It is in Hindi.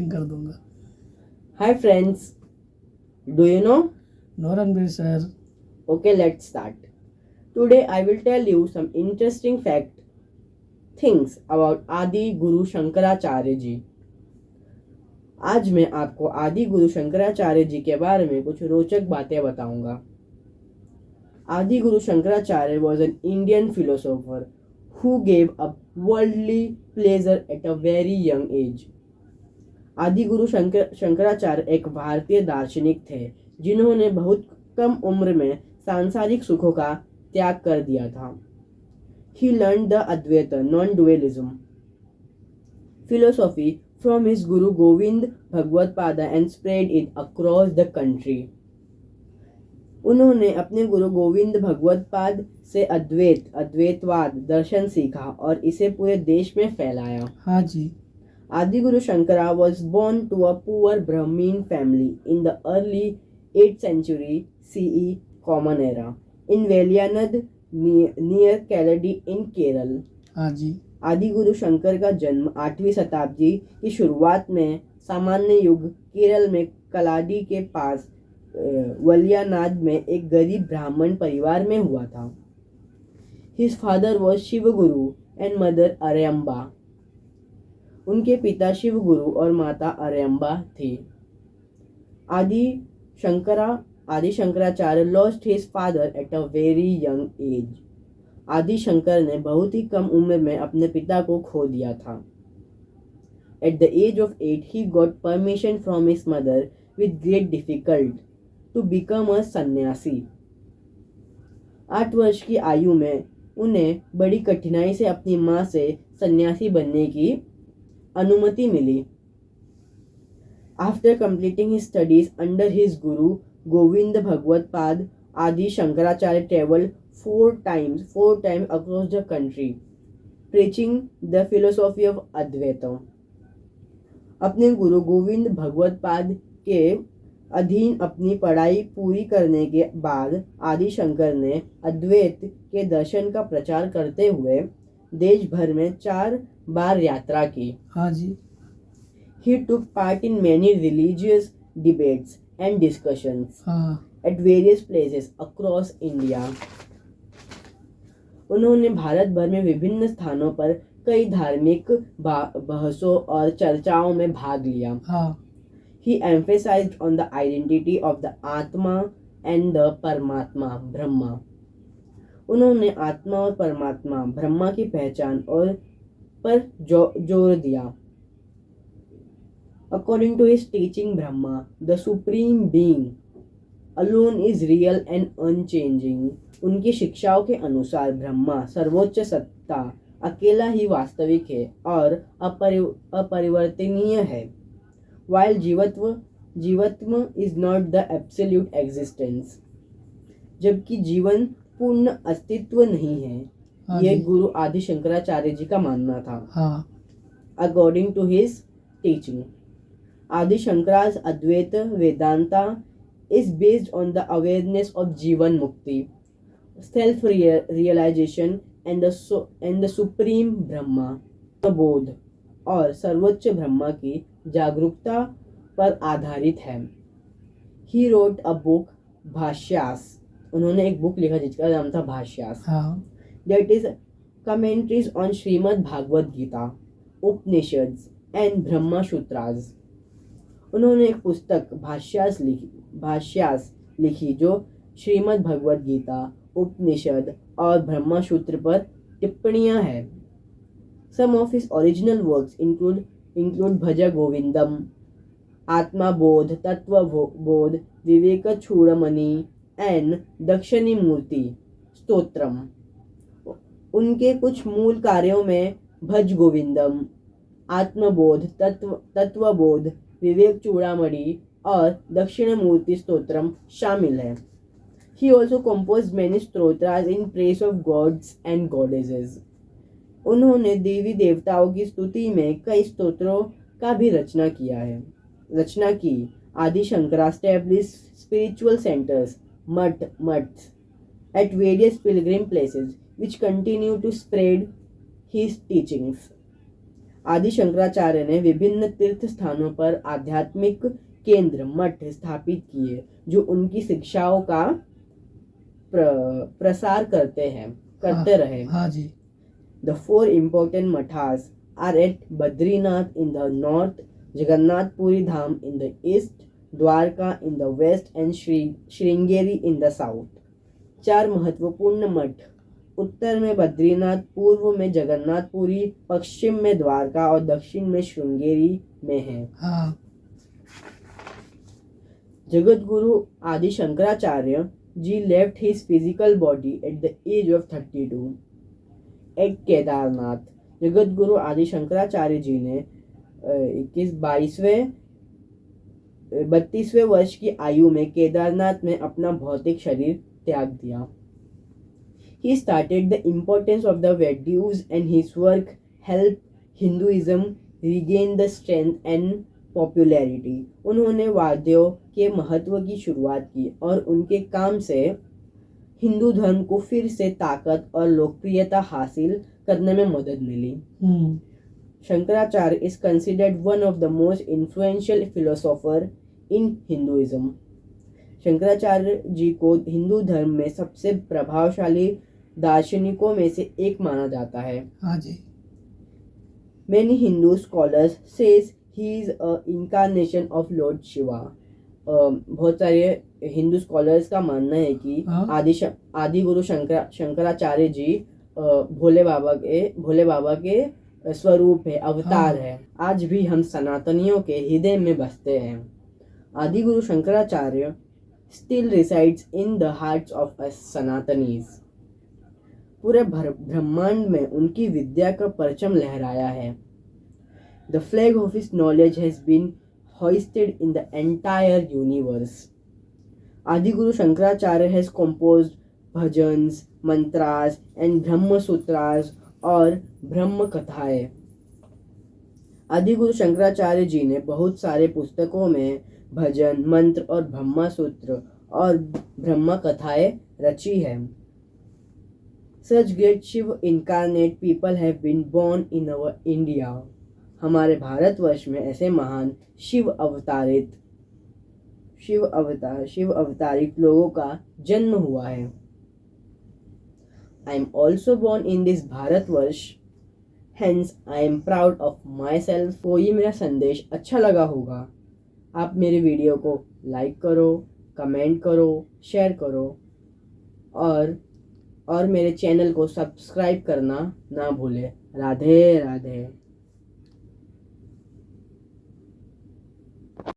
एक्टिंग कर दूंगा। Hi friends, do you know? No Ranbir sir. Okay, let's start. Today I will tell you some interesting things about Adi Guru Shankaracharya ji. आज मैं आपको आदि गुरु शंकराचार्य जी के बारे में कुछ रोचक बातें बताऊंगा। आदि गुरु Shankaracharya was an Indian philosopher who gave up worldly pleasure at a very young age. आदि गुरु शंकराचार्य एक भारतीय दार्शनिक थे जिन्होंने बहुत कम उम्र में सांसारिक सुखों का त्याग कर दिया था। He learned the Advaita non-dualism philosophy from his Guru Govind Bhagwat Pada and spread it across the country. उन्होंने अपने गुरु गोविंद भगवत पाद से अद्वैतवाद दर्शन सीखा और इसे पूरे देश में फैलाया। हाँ जी। Adi Guru Shankara was born to a poor Brahmin family in the early 8th century CE Common Era in Velianad near Kaladi in Kerala. हाँ जी। आदि गुरु शंकर का जन्म 8वीं शताब्दी की शुरुआत में सामान्य युग केरल में कलाडी के पास वलियानाद में एक गरीब ब्राह्मण परिवार में हुआ था। His father was Shiv Guru and mother अरयम्बा। उनके पिता शिव गुरु और माता अरयम्बा थी। आदि Shankaracharya lost his father at a very young age. आदि शंकर ने बहुत ही कम उम्र में अपने पिता को खो दिया था। At the age of 8, he got permission from his mother with great difficulty to become a सन्यासी। 8 वर्ष की आयु में उन्हें बड़ी कठिनाई से अपनी माँ से सन्यासी बनने की अनुमति मिली। After completing his studies under his Guru Govind Bhagwat Pad, Adi Shankaracharya traveled four times across the country, preaching the philosophy of Advaita. अपने गुरु गोविंद भगवत पाद के अधीन अपनी पढ़ाई पूरी करने के बाद आदि शंकर ने अद्वैत के दर्शन का प्रचार करते हुए देश भर में 4 बार यात्रा की। हाँ जी। He took part in many religious debates and discussions at various places across India. उन्होंने भारत भर में विभिन्न स्थानों पर कई धार्मिक बहसों और चर्चाओं में भाग लिया। He emphasized on the identity of the Atma and the Paramatma, Brahma. उन्होंने आत्मा और परमात्मा ब्रह्मा की पहचान और पर जोर दिया। According to his teaching, Brahma, the supreme being, alone is real and unchanging. उनकी शिक्षाओं के अनुसार ब्रह्मा सर्वोच्च सत्ता अकेला ही वास्तविक है और अपरिवर्तनीय है, while जीवत्व is not the absolute existence. जबकि जीवन पूर्ण अस्तित्व नहीं है। यह गुरु आदि शंकराचार्य जी का मानना था। According to his teaching, Adi Shankara's Advaita Vedanta is based on the awareness of Jivan Mukti, self-realization and the supreme Brahma, बोध और सर्वोच्च ब्रह्मा की जागरूकता पर आधारित है। He wrote a book भाष्यास। उन्होंने एक बुक लिखा जिसका नाम था भाष्यास। That is commentaries on Shrimad Bhagavat Gita, Upanishads and Brahma सूत्रास। उन्होंने एक पुस्तक भाष्यास लिखी जो श्रीमद् भगवद गीता, उपनिषद और ब्रह्मा सूत्र पर टिप्पणियां हैं। Some of his original works include Bhaja Govindam, आत्मा बोध, तत्व बोध, विवेक चूड़मणि and दक्षिणी मूर्ति स्तोत्रम। उनके कुछ मूल कार्यों में भज गोविंदम, आत्मबोध, तत्वबोध, विवेक चूड़ामणि और दक्षिण मूर्ति स्तोत्रम शामिल है। He also composed many stotras in praise of gods and goddesses. उन्होंने देवी देवताओं की स्तुति में कई स्तोत्रों का भी रचना की। आदि Shankara established spiritual centers, mats at various pilgrim places which continue to spread his teachings. आदि शंकराचार्य ने विभिन्न तीर्थ स्थानों पर आध्यात्मिक केंद्र मठ स्थापित किए जो उनकी शिक्षाओं का प्रसार करते रहे। हाँ जी। The four important mathas are at Badrinath in the north, Jagannath Puri Dham in the east, Dwarka in the west and Sringeri in the south। 4 महत्वपूर्ण मठ उत्तर में बद्रीनाथ, पूर्व में जगन्नाथपुरी, पश्चिम में द्वारका और दक्षिण में श्रृंगेरी में है। हाँ। जगत गुरु आदि Shankaracharya ji left his physical body at the age of 32 at Kedarnath. Jagat Guru आदि शंकराचार्य जी ने 32वें वर्ष की आयु में केदारनाथ में अपना भौतिक शरीर त्याग दिया। He stated the importance of the Vedas and his work helped Hinduism regain the strength and popularity। उन्होंने वाद्यों के महत्व की शुरुआत की और उनके काम से हिंदू धर्म को फिर से ताकत और लोकप्रियता हासिल करने में मदद मिली। Shankaracharya is considered one of the most influential philosopher in Hinduism। Shankaracharya ji को हिंदू धर्म में सबसे प्रभावशाली दार्शनिकों में से एक माना जाता है। हाँ जी। Many Hindu scholars says he is a incarnation of Lord Shiva। बहुत सारे हिंदू स्कॉलर्स का मानना है कि आदि गुरु शंकराचार्य जी भोले बाबा के स्वरूप है, अवतार है। आज भी हम सनातनियों के हृदय में बसते हैं। आदि गुरु Shankaracharya still resides in the hearts of us Sanatanis। पूरे ब्रह्मांड में उनकी विद्या का परचम लहराया है। The flag of his knowledge has been hoisted in the entire universe। Adi Guru Shankaracharya has composed bhajans, mantras and Brahma Sutras और ब्रह्म कथाएं। आदि गुरु शंकराचार्य जी ने बहुत सारे पुस्तकों में भजन, मंत्र और ब्रह्मा सूत्र और ब्रह्म कथाएं रची है। Such great Shiv incarnate people have been born in our India। हमारे भारतवर्ष में ऐसे महान शिव अवतारित लोगों का जन्म हुआ है। I am also born in this Bharatvarsh, hence I am proud of myself। को ये मेरा संदेश अच्छा लगा होगा। आप मेरे वीडियो को लाइक करो, कमेंट करो, शेयर करो और मेरे चैनल को सब्सक्राइब करना ना भूलें। राधे राधे।